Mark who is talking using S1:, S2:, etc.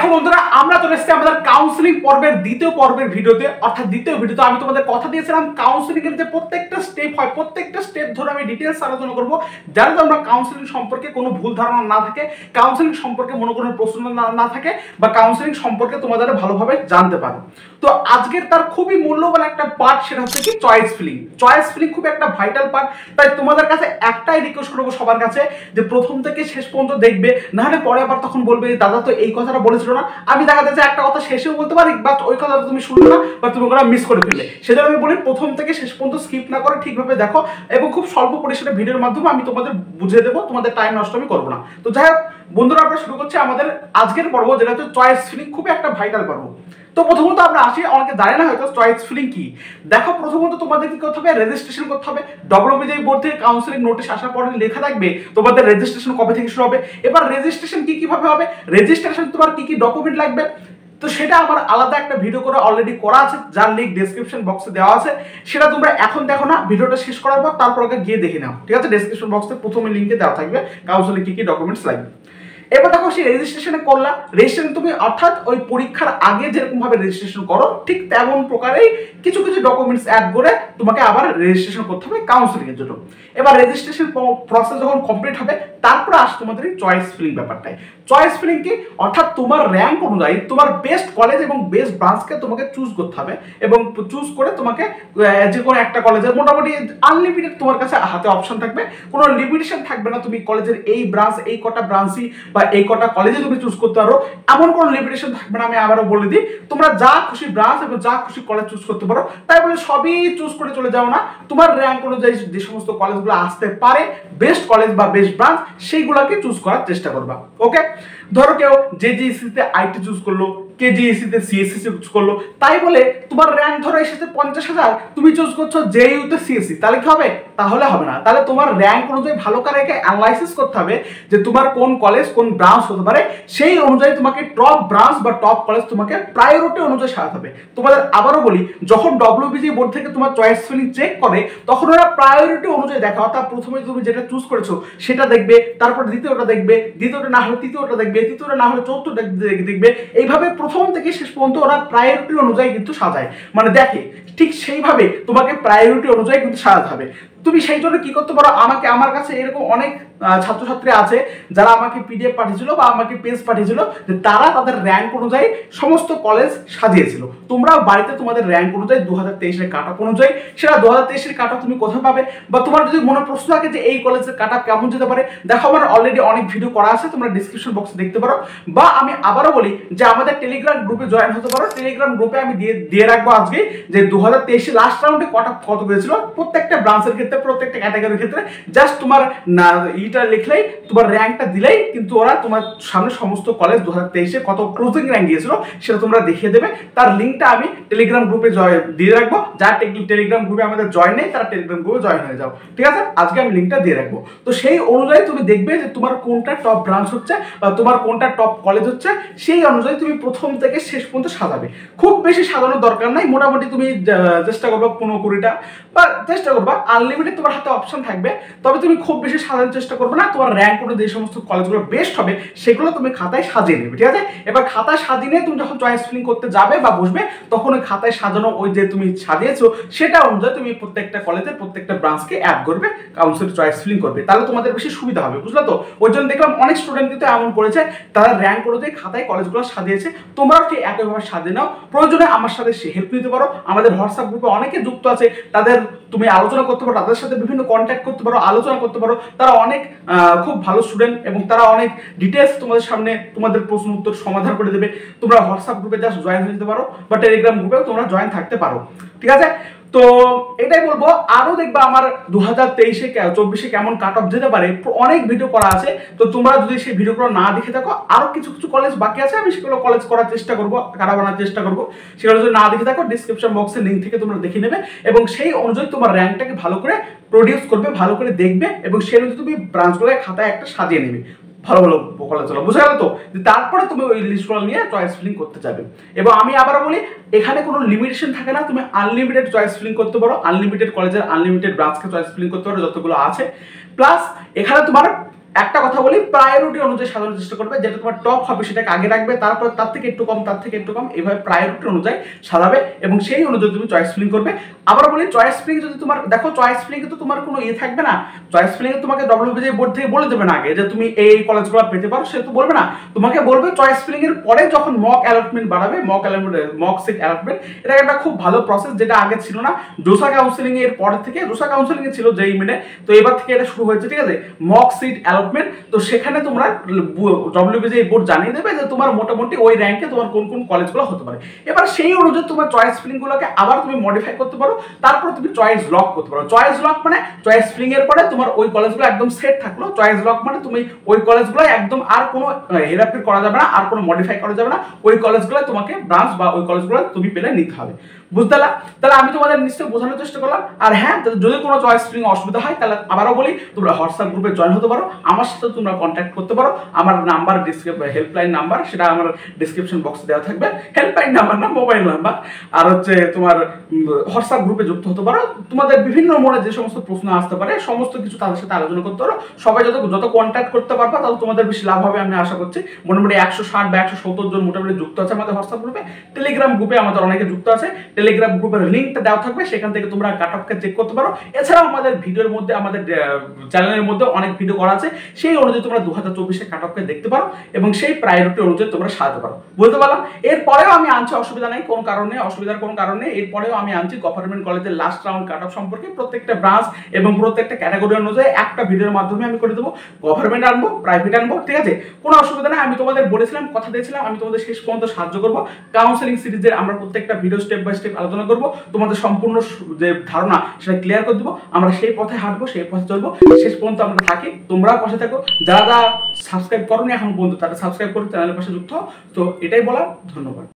S1: দেখো বন্ধুরা, আমরা চলে এসেছি আমাদের কাউন্সিলিং পর্বের দ্বিতীয় পর্বের ভিডিওতে। অর্থাৎ দ্বিতীয় ভিডিওতে আমি তোমাদের কথা দিয়েছিলাম কাউন্সিলিং এর যে প্রত্যেকটা স্টেপ হয়, প্রত্যেকটা স্টেপ ধরে আমি ডিটেইলস আলোচনা করব, যাতে তোমরা কাউন্সিলিং সম্পর্কে কোনো ভুল ধারণা না থাকে, কাউন্সিলিং সম্পর্কে মনে কোনো প্রশ্ন না থাকে, বা কাউন্সিলিং সম্পর্কে তোমাদের ভালোভাবে জানতে পারো। তো আজকের তার খুবই মূল্যবান একটা পার্ট, সেটা হচ্ছে কি চয়েস ফিলিং। চয়েস ফিলিং খুব একটা ভাইটাল পার্ট, তাই তোমাদের কাছে একটাই রিকোয়েস্ট করবো সবার কাছে, যে প্রথম থেকে শেষ পর্যন্ত দেখবে, না হলে পরে আবার তখন বলবে দাদা তো এই কথাটা বলেছিল না। আমি দেখা যাচ্ছে একটা কথা শেষেও বলতে পারি, বাট ওই কথাটা তুমি শুনবে না বা তুমি ওটা মিস করে ফেললে। সেজন্য আমি বলি প্রথম থেকে শেষ পর্যন্ত স্কিপ না করে ঠিকভাবে দেখো, এবং খুব স্বল্প পরিসরে ভিডিওর মাধ্যমে আমি তোমাদের বুঝিয়ে দেবো, তোমাদের টাইম নষ্ট আমি করবো না। তো যাই হোক বন্ধুরা, আমরা শুরু করছি আমাদের আজকের পর্ব, যেটা হচ্ছে চয়েস ফিলিং, খুবই একটা ভাইটাল পর্ব। তো প্রথমত আমরা আসি, অনেকে জানে না হয়তো চয়েস ফিলিং কি। দেখো প্রথমত তোমাদের কি করতে হবে, রেজিস্ট্রেশন করতে হবে। ডব্লিউবিজেই বোর্ড থেকে কাউন্সিলিং নোটিশ আসার পরে লেখা থাকবে তোমাদের রেজিস্ট্রেশন কবে থেকে শুরু হবে। এবার রেজিস্ট্রেশন কি কিভাবে হবে, রেজিস্ট্রেশন তোমার কি কি ডকুমেন্ট লাগবে, তো সেটা আমার আলাদা একটা ভিডিও করে অলরেডি করা আছে, যার লিংক ডেসক্রিপশন বক্সে দেওয়া আছে। সেটা তোমরা এখন দেখো না, ভিডিওটা শেষ করার পর তারপর গিয়ে দেখে নাও, ঠিক আছে? ডেসক্রিপশন বক্সে প্রথমে লিংকে দেওয়া থাকবে কাউন্সিলিং কি কি ডকুমেন্টস লাগবে। এবার দেখো সেই রেজিস্ট্রেশনে করলা, রেজিস্ট্রেশন তুমি অর্থাৎ ওই পরীক্ষার আগে যেরকম ভাবে রেজিস্ট্রেশন করো ঠিক তেমন প্রকারেই কিছু কিছু ডকুমেন্টস অ্যাড করে তোমাকে আবার রেজিস্ট্রেশন করতে হবে কাউন্সিলিং এর জন্য। এবার রেজিস্ট্রেশন প্রসেস যখন কমপ্লিট হবে, তারপরে আসে তোমাদের চয়েস ফিলিং ব্যাপারটাই। চয়েস ফিলিং কি, অর্থাৎ তোমার র্যাঙ্ক অনুযায়ী তোমার বেস্ট কলেজ এবং বেস্ট ব্রাঞ্চকে তোমাকে চুজ করতে হবে, এবং চুজ করে তোমাকে যে কোনো একটা কলেজের মোটামুটি আনলিমিটেড তোমার কাছে হাতে অপশন থাকবে, কোনো লিমিটেশন থাকবে না। তুমি কলেজের এই ব্রাঞ্চ, এই কটা ব্রাঞ্চই বা এই কটা কলেজে তুমি চুজ করতে পারো, এমন কোনো লিমিটেশন থাকবে না। আমি আবারও বলে দিই, তোমরা যা খুশি ব্রাঞ্চ এবং যা খুশি কলেজ চুজ করতে পারো। তাই বলে সবই চুজ করে চলে যাও না, তোমার র্যাঙ্ক অনুযায়ী যে সমস্ত কলেজগুলো আসতে পারে, বেস্ট কলেজ বা বেস্ট ব্রাঞ্চ, সেইগুলোকে চুজ করার চেষ্টা করবা। ওকে, ধরো কেউ জেজিএসসি তে আইটি চুজ করলো, কেজিএসসি তে সিএসসি চুজ করলো, তাই বলে তোমার র্যাঙ্ক ধরো এসেছে 50,000, তুমি চুজ করছো জেইউ তে সিএসসি, তাহলে কি হবে? তাহলে হবে না। তাহলে তোমার র্যাঙ্ক অনুযায়ী ভালো করে অ্যানালাইসিস করতে হবে যে তোমার কোন কলেজ কোন ব্রাঞ্চ হতে পারে, সেই অনুযায়ী তোমাকে টপ ব্রাঞ্চ বা টপ কলেজ তোমাকে প্রায়োরিটি অনুযায়ী সাজাতে হবে। তোমাদের আবারও বলি, যখন ডব্লিউবিজি বোর্ড থেকে তোমার চয়েস ফিলিং চেক করে, তখন ওরা প্রায়োরিটি অনুযায়ী দেখা, অর্থাৎ প্রথমে তুমি যেটা চুজ করেছো সেটা দেখবে, তারপর দ্বিতীয়টা দেখবে, দ্বিতীয়টা না হলে তৃতীয়টা দেখবে, তৃতীয়টা না হলে চতুর্থটা দেখবে। এইভাবে প্রথম থেকে শেষ পর্যন্ত ওরা প্রায়োরিটি অনুযায়ী কিন্তু সাজায়, মানে দেখে ঠিক সেইভাবে তোমাকে প্রায়োরিটি অনুযায়ী কিন্তু সাজাতে হবে। তুমি সেই জন্য কি করতে পারো, আমার কাছে এরকম অনেক ছাত্রছাত্রী আছে যারা আমাকে পিডিএফ পাঠিয়েছিল বা আমাকে পেজ পাঠিয়েছিল, যে তারা তাদের র্যাঙ্ক অনুযায়ী সমস্ত কলেজ সাজিয়েছিল। তোমরাও বাড়িতে তোমাদের র্যাঙ্ক অনুযায়ী 2023-এর কাট অফ অনুযায়ী, সেটা 2023-এর কাট অফ তুমি কোথায় পাবে, বা তোমার যদি মনে প্রশ্ন থাকে যে এই কলেজের কাট অফ কেমন যেতে পারে, দেখো আমার অলরেডি অনেক ভিডিও করা আছে, তোমরা ডিসক্রিপশন বক্সে দেখতে পারো। বা আমি আবারও বলি যে আমাদের টেলিগ্রাম গ্রুপে জয়েন হতে পারো। টেলিগ্রাম গ্রুপে আমি দিয়ে রাখবো আজকে যে 2023 লাস্ট রাউন্ডে কত হয়েছিল প্রত্যেকটা ব্রাঞ্চের ক্ষেত্রে, প্রত্যেকটা ক্যাটাগরির ক্ষেত্রে। জাস্ট তোমার ইটা লিখলেই, তোমার র্যাঙ্কটা দিলেই কিন্তু ওরা তোমার সামনে সমস্ত কলেজ 2023-এ কত ক্লোজিং র্যাঙ্ক দিয়েছিল সেটা তোমরা দেখিয়ে দেবে। তার লিঙ্কটা আমি টেলিগ্রাম গ্রুপে দিয়ে রাখবো। যারা টেলিগ্রাম গ্রুপে আমাদের জয়েন নেই, তারা টেলিগ্রাম গ্রুপে জয়েন হয়ে যাও, ঠিক আছে? আজকে আমি লিঙ্কটা দিয়ে রাখবো। তো সেই অনুযায়ী তুমি দেখবে যে তোমার কোনটা টপ ব্রাঞ্চ হচ্ছে বা তোমার কোনটা টপ কলেজ হচ্ছে, সেই অনুযায়ী তুমি প্রথম থেকে শেষ পর্যন্ত সাজাবে। খুব বেশি সাজানোর দরকার নাই, মোটামুটি তুমি চেষ্টা করবা 15-20টা, বা চেষ্টা করবা আনলিমিটেড তোমার হাতে অপশন থাকবে। তবে তুমি খুব বেশি সাজানোর চেষ্টা করবে না, তোমার র্যাঙ্ক অনুযায়ী যে সমস্ত কলেজগুলো বেস্ট হবে সেগুলো তুমি খাতায় সাজিয়ে নেবে, ঠিক আছে? এবার খাতায় সাজিয়ে নিয়ে তুমি যখন চয়েস ফিলিং করতে যাবে বা বসবে, তখন ওই খাতায় সাজানো ওই যে তুমি সাজিয়েছো সেটা অনুযায়ী তুমি প্রত্যেকটা কলেজের প্রত্যেকটা ব্রাঞ্চকে অ্যাড করবে, কাউন্সিল চয়েস ফিলিং করবে, তাহলে তোমাদের বেশি সুবিধা হবে, বুঝলে তো? ওই জন্য দেখলাম অনেক স্টুডেন্ট কিন্তু এমন করেছে, তারা র্যাঙ্ক অনুযায়ী খাতায় কলেজগুলো সাজিয়েছে। তোমরাও ঠিক একইভাবে সাজিয়ে নাও। প্রয়োজনে আমার সাথে হেল্প নিতে পারো, আমাদের হোয়াটসঅ্যাপ গ্রুপে অনেকে যুক্ত আছে, তাদের তুমি আলোচনা করতে পারো, তাদের সাথে বিভিন্ন কন্ট্যাক্ট করতে পারো, আলোচনা করতে পারো। তারা অনেক খুব ভালো স্টুডেন্ট এবং তারা অনেক ডিটেলস তোমাদের সামনে তোমাদের প্রশ্ন উত্তর সমাধান করে দেবে। তোমরা হোয়াটসঅ্যাপ গ্রুপে জাস্ট জয়েন হয়ে যেতে পারো, বা টেলিগ্রাম গ্রুপেও তোমরা জয়েন থাকতে পারো, ঠিক আছে? তো এটাই বলবো, আরো দেখবা আমার 2023-24 কেমন কাট অফ যেতে পারে অনেক ভিডিও করা আছে। তো তোমরা যদি সেই ভিডিওগুলো না দেখে থাকো, আরো কিছু কিছু কলেজ বাকি আছে, আমি সেগুলো কলেজ করার চেষ্টা করবো, বানানোর চেষ্টা করবো। সেগুলো যদি না দেখে থাকো, ডিসক্রিপশন বক্সের লিঙ্ক থেকে তোমরা দেখে নেবে, এবং সেই অনুযায়ী তোমার র্যাঙ্কটাকে ভালো করে প্রডিউস করবে, ভালো করে দেখবে, এবং সেই অনুযায়ী তুমি ব্রাঞ্চগুলোকে খাতায় একটা সাজিয়ে নেবে। ভালো ভালো কলেজ হলো, বুঝা গেল তো? তারপরে তুমি ওই লিস্টগুলো নিয়ে চয়েস ফিলিং করতে যাবে। এবং আমি আবারও বলি, এখানে কোনো লিমিটেশন থাকে না, তুমি আনলিমিটেড চয়েস ফিলিং করতে পারো, আনলিমিটেড কলেজের আনলিমিটেড ব্রাঞ্চকে চয়েস ফিলিং করতে পারো যতগুলো আছে। প্লাস এখানে তোমার একটা কথা বলি, প্রায়োরিটি অনুযায়ী সাজানোর চেষ্টা করবে, যেটা তোমার টপ হবে সেটাকে আগে রাখবে, তারপর তার থেকে একটু কম, তার থেকে একটু কম, এইভাবে প্রায়োরিটি অনুযায়ী সাজাবে এবং সেই অনুযায়ী তুমি চয়েস ফিলিং করবে। আবার বলি, চয়েস ফিলিং যদি তোমার দেখো, চয়েস ফিলিং তো তোমার কোনো ইয়ে থাকবে না, চয়েস ফিলিং তোমাকে ডব্লিউবিজে বোর্ড থেকে বলে দেবে না আগে যে তুমি এই কলেজগুলো পেতে পারো, সে তো বলবে না, তোমাকে বলবে চয়েস ফিলিং এর পরে যখন মক অ্যালটমেন্ট বাড়াবে, মক সিট অ্যালটমেন্ট, এটা একটা খুব ভালো প্রসেস, যেটা আগে ছিল না। জোসা কাউন্সিলিং এর পর থেকে, জোসা কাউন্সিলিং এ ছিল যেই মিনে, তো এবার থেকে এটা শুরু হয়েছে, ঠিক আছে, মক সিট অ্যালটমেন্ট। তো সেখানে তোমরা ডব্লিউবিজে বোর্ড জানিয়ে দেবে যে তোমার মোটামুটি ওই র্যাঙ্কে তোমার কোন কোন কলেজগুলো হতে পারে। এবার সেই অনুযায়ী তোমার চয়েস ফিলিং গুলোকে আবার তুমি মডিফাই করতে পারো, তারপর তুমি চয়েস লক করতে পারো। চয়েস লক মানে চয়েস ফিলিং এর পরে তোমার ওই কলেজগুলো একদম সেট থাকলো। চয়েস লক মানে তুমি ওই কলেজগুলো একদম আর কোনো হেরাফেরি করা যাবে না, আর কোনো মডিফাই করা যাবে না, ওই কলেজগুলো তোমাকে ব্রাঞ্চ বা ওই কলেজগুলো তুমি পেলে নিতে হবে। বুঝতে পারলা? তাহলে আমি তোমাদের নিশ্চয়ই বোঝানোর চেষ্টা করলাম। আর হ্যাঁ, যদি কোনো চয়েস ফিলিং অসুবিধা হয় তাহলে আবারও বলি, তোমরা হোয়াটসঅ্যাপ গ্রুপে জয়েন হতে পারো, আমার সাথে তোমরা কন্ট্যাক্ট করতে পারো। আমার নাম্বার হেল্পলাইন নাম্বার, সেটা আমার ডিসক্রিপশন বক্সে দেওয়া থাকবে। হেল্পলাইন নাম্বার না, মোবাইল নাম্বার। আর হচ্ছে তোমার হোয়াটসঅ্যাপ গ্রুপে যুক্ত হতে পারো। তোমাদের বিভিন্ন মনে যে সমস্ত প্রশ্ন আসতে পারে সমস্ত কিছু তাদের সাথে আলোচনা করতে পারো। সবাই যত কন্ট্যাক্ট করতে পারবা তত তোমাদের বেশি লাভ হবে আমি আশা করছি। মোটামুটি 160 বা 170 জন মোটামুটি যুক্ত আছে আমাদের হোয়াটসঅ্যাপ গ্রুপে। টেলিগ্রাম গ্রুপে আমাদের অনেকে যুক্ত আছে, টেলিগ্রাম গ্রুপের লিঙ্কটা দেওয়া থাকবে, সেখান থেকে তোমরা কাটঅফকে চেক করতে পারো। এছাড়াও আমাদের ভিডিওর মধ্যে, আমাদের চ্যানেলের মধ্যে অনেক ভিডিও করা আছে, সেই অনুযায়ী তোমরা 2024 কাটঅফকে দেখতে পারো এবং সেই প্রায়োরিটি অনুযায়ী তোমরা সাজাতে পারো। বুঝতে পারলাম? এরপরেও আমি আনছি, অসুবিধা নেই, কোনো কারণে অসুবিধার কোনো কারণে, এরপরেও আমি আনছি গভর্নমেন্ট কলেজের লাস্ট রাউন্ড কাটঅফ সম্পর্কে প্রত্যেকটা ব্রাঞ্চ এবং প্রত্যেকটা ক্যাটাগরি অনুযায়ী একটা ভিডিওর মাধ্যমে আমি করে দেবো। গভর্নমেন্ট আনবো, প্রাইভেট আনবো, ঠিক আছে, কোনো অসুবিধা নেই। আমি তোমাদের বলেছিলাম, কথা দিয়েছিলাম, আমি তোমাদের শেষ পর্যন্ত সাহায্য করবো। কাউন্সেলিং সিরিজের আমরা প্রত্যেকটা ভিডিও স্টেপ বাই স্টেপ আলোচনা করবো, তোমাদের সম্পূর্ণ যে ধারণা সেটা ক্লিয়ার করে দেবো। আমরা সেই পথে হাঁটবো, সেই পথে চলবো, শেষ পর্যন্ত আমরা থাকি। তোমরাও পাশে থাকো, যারা সাবস্ক্রাইব করোনি এখন পর্যন্ত তারা সাবস্ক্রাইব করে চ্যানেলের পাশে যুক্ত হও। তো এটাই বলার, ধন্যবাদ।